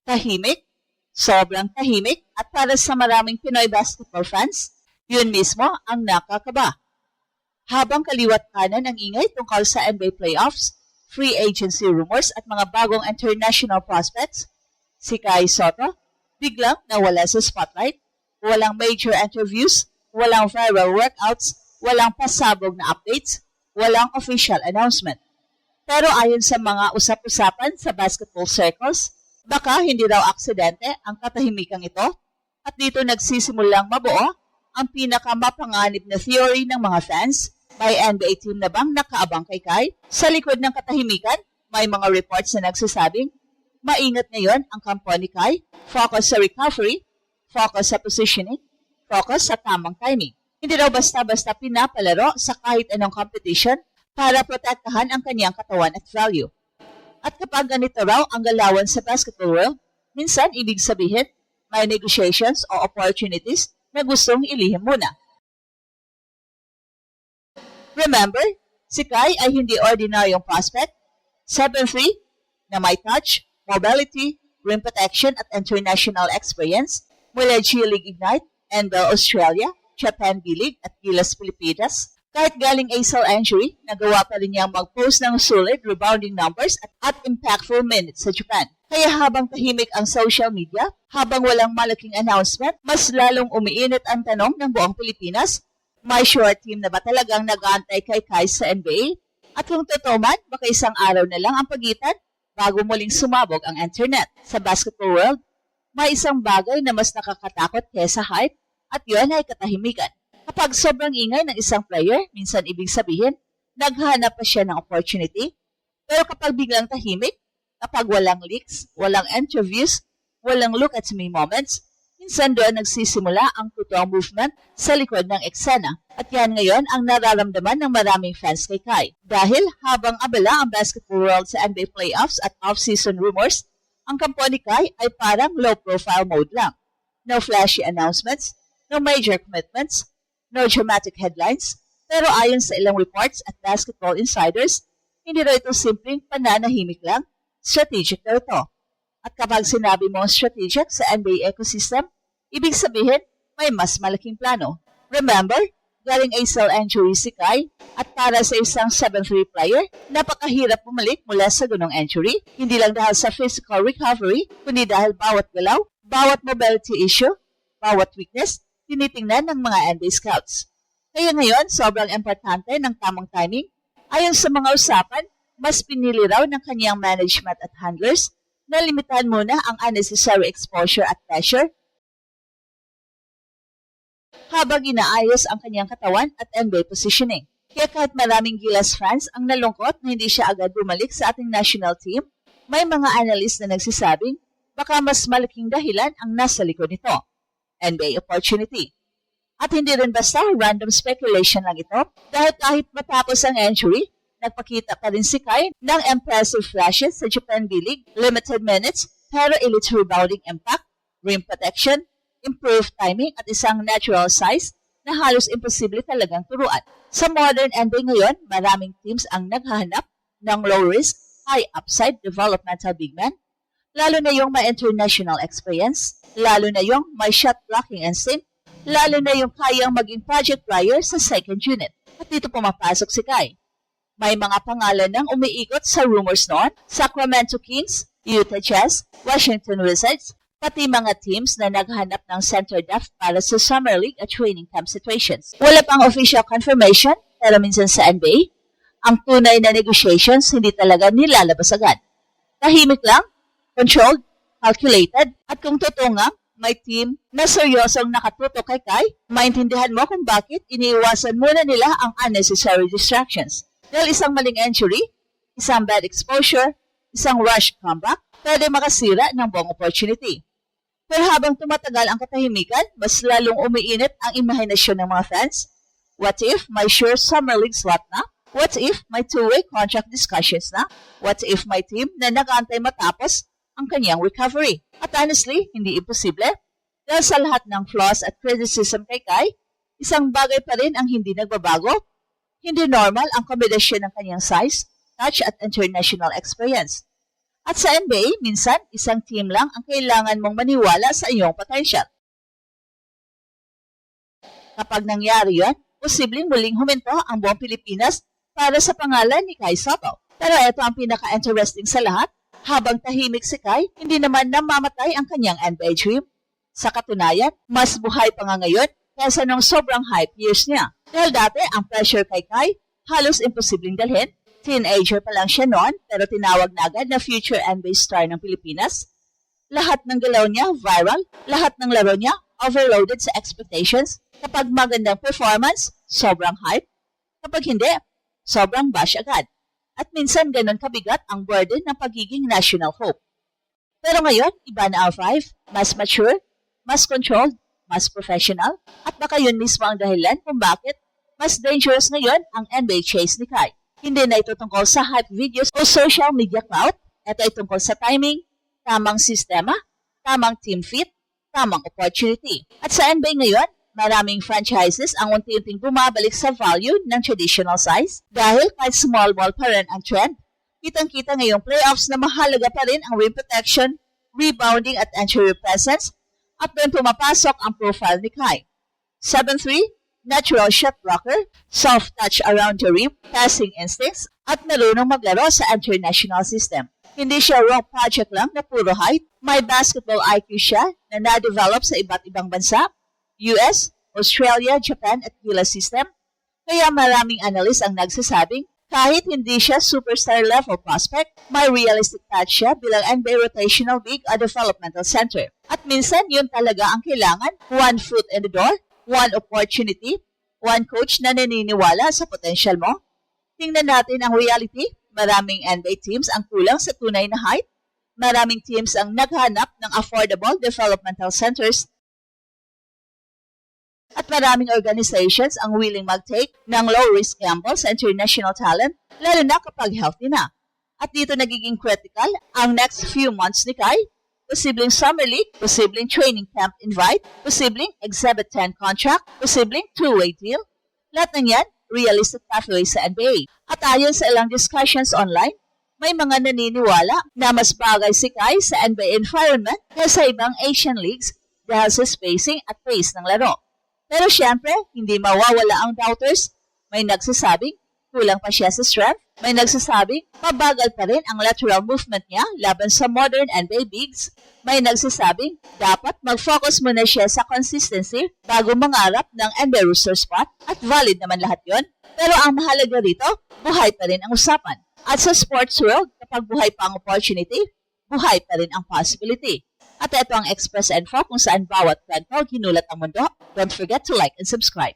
Tahimik, sobrang tahimik at para sa maraming Pinoy basketball fans, yun mismo ang nakakaba. Habang kaliwat kanan ang ingay tungkol sa NBA playoffs, free agency rumors at mga bagong international prospects, si Kai Sotto biglang nawala sa spotlight. Walang major interviews, walang viral workouts, walang pasabog na updates, walang official announcement. Pero ayon sa mga usap-usapan sa basketball circles, baka hindi raw aksidente ang katahimikan ito at dito nagsisimulang mabuo ang pinakamapanganib na theory ng mga fans. May NBA team na bang nakaabang kay Kai? Sa likod ng katahimikan, may mga reports na nagsasabing maingat ngayon ang kampo ni Kai, focus sa recovery, focus sa positioning, focus sa tamang timing. Hindi raw basta-basta pinapalaro sa kahit anong competition para protektahan ang kanyang katawan at value. At kapag ganito raw ang galawan sa basketball world, minsan ibig sabihin may negotiations o opportunities na gustong ilihim muna. Remember, si Kai ay hindi ordinaryong prospect. 7'3", na may touch, mobility, rim protection at international experience mula G-League Ignite, NBL Australia, Japan B-League at Gilas Pilipinas. Kahit galing ACL injury, nagawa pa rin niyang mag-post ng solid rebounding numbers at impactful minutes sa Japan. Kaya habang tahimik ang social media, habang walang malaking announcement, mas lalong umiinit ang tanong ng buong Pilipinas, may short team na ba talagang nag-aantay kay Kai sa NBA? At kung totoo man, baka isang araw na lang ang pagitan bago muling sumabog ang internet. Sa basketball world, may isang bagay na mas nakakatakot kesa hype at yun ay katahimikan. Kapag sobrang ingay ng isang player, minsan ibig sabihin, naghanap pa siya ng opportunity. Pero kapag biglang tahimik, kapag walang leaks, walang interviews, walang look at me moments, minsan doon nagsisimula ang totoong movement sa likod ng eksena. At yan ngayon ang nararamdaman ng maraming fans kay Kai. Dahil habang abala ang basketball world sa NBA playoffs at off-season rumors, ang kampo ni Kai ay parang low-profile mode lang. No flashy announcements, no major commitments, no dramatic headlines, pero ayon sa ilang reports at basketball insiders, hindi raw ito simpleng pananahimik lang, strategic daw ito. At kapag sinabi mong strategic sa NBA ecosystem, ibig sabihin may mas malaking plano. Remember, galing ACL injury si Kai at para sa isang 7'3" player, napakahirap bumalik mula sa ganong injury. Hindi lang dahil sa physical recovery, kundi dahil bawat galaw, bawat mobility issue, bawat weakness, tinitingnan ng mga NBA scouts. Kaya ngayon, sobrang importante ng tamang timing. Ayon sa mga usapan, mas pinili raw ng kanyang management at handlers na limitahan muna ang unnecessary exposure at pressure habang inaayos ang kanyang katawan at NBA positioning. Kaya kahit maraming Gilas fans ang nalungkot na hindi siya agad bumalik sa ating national team, may mga analyst na nagsasabing baka mas malaking dahilan ang nasa likod nito. NBA opportunity. At hindi rin basta random speculation lang ito dahil kahit matapos ang injury, nagpakita pa rin si Kai ng impressive flashes sa Japan B-League, limited minutes, pero elite rebounding impact, rim protection, improved timing at isang natural size na halos imposible talagang turuan. Sa modern NBA ngayon, maraming teams ang naghahanap ng low-risk, high-upside developmental big men, lalo na yung may international experience, lalo na yung may shot blocking instinct, lalo na yung kayang maging project player sa second unit. At dito pumapasok si Kai. May mga pangalan ng umiikot sa rumors noon, Sacramento Kings, Utah Jazz, Washington Wizards, pati mga teams na naghanap ng center depth para sa summer league at training camp situations. Wala pang official confirmation, pero minsan sa NBA, ang tunay na negotiations hindi talaga nilalabas agad. Tahimik lang, controlled, calculated, at kung totoo nga, may team na seryosong nakatutok kay Kai, maintindihan mo kung bakit iniiwasan muna nila ang unnecessary distractions. Dahil isang maling injury, isang bad exposure, isang rush comeback, pwede makasira ng buong opportunity. Pero habang tumatagal ang katahimikan, mas lalong umiinit ang imahinasyon ng mga fans. What if may sure summer league slot na? What if may two-way contract discussions na? What if may team na nag-aantay matapos ang kanyang recovery? At honestly, hindi imposible. Dahil sa lahat ng flaws at criticism kay Kai, isang bagay pa rin ang hindi nagbabago. Hindi normal ang kombinasyon ng kanyang size, touch at international experience. At sa NBA, minsan isang team lang ang kailangan mong maniwala sa iyong potential. Kapag nangyari yon, posibleng muling huminto ang buong Pilipinas para sa pangalan ni Kai Sotto. Pero ito ang pinaka-interesting sa lahat. Habang tahimik si Kai, hindi naman namamatay ang kanyang NBA dream. Sa katunayan, mas buhay pa nga ngayon kaysa nung sobrang hype years niya. Dahil dati, ang pressure kay Kai halos imposibleng dalhin. Teenager pa lang siya noon pero tinawag na agad na future NBA star ng Pilipinas. Lahat ng galaw niya viral, lahat ng laro niya overloaded sa expectations. Kapag magandang performance, sobrang hype. Kapag hindi, sobrang bash agad. At minsan ganun kabigat ang burden ng pagiging national hope. Pero ngayon, iba na ang Five, mas mature, mas controlled, mas professional, at baka yun mismo ang dahilan kung bakit mas dangerous ngayon ang NBA chase ni Kai. Hindi na ito tungkol sa hype videos o social media clout. Ito ay tungkol sa timing, tamang sistema, tamang team fit, tamang opportunity. At sa NBA ngayon, maraming franchises ang unti-unting bumabalik sa value ng traditional size dahil kahit small ball pa rin ang trend. Kitang-kita ngayong playoffs na mahalaga pa rin ang rim protection, rebounding at interior presence at doon pumapasok ang profile ni Kai. 7'3", natural shot blocker, soft touch around the rim, passing instincts, at marunong maglaro sa international system. Hindi siya raw project lang na puro height, may basketball IQ siya na na-develop sa iba't ibang bansa, US, Australia, Japan at Gila system. Kaya maraming analyst ang nagsasabing kahit hindi siya superstar level prospect, may realistic touch siya bilang NBA rotational big at developmental center. At minsan yun talaga ang kailangan, one foot in the door, one opportunity, one coach na naniniwala sa potential mo. Tingnan natin ang reality. Maraming NBA teams ang kulang sa tunay na height. Maraming teams ang naghanap ng affordable developmental centers. At maraming organizations ang willing mag-take ng low-risk gamble sa international talent, lalo na kapag healthy na. At dito nagiging critical ang next few months ni Kai. Posibleng summer league, posibleng training camp invite, posibleng Exhibit 10 contract, posibleng two-way deal. Lahat ng yan, realistic pathway sa NBA. At ayon sa ilang discussions online, may mga naniniwala na mas bagay si Kai sa NBA environment kaysa ibang Asian leagues dahil sa spacing at pace ng laro. Pero syempre, hindi mawawala ang doubters. May nagsasabing kulang pa siya sa strength. May nagsasabing mabagal pa rin ang lateral movement niya laban sa modern NBA bigs. May nagsasabing dapat mag-focus muna siya sa consistency bago mangarap ng NBA roster spot at valid naman lahat yon. Pero ang mahalaga rito, buhay pa rin ang usapan. At sa sports world, kapag buhay pa ang opportunity, buhay pa rin ang possibility. At ito ang Express Info kung saan bawat kwento ginulat ang mundo. Don't forget to like and subscribe.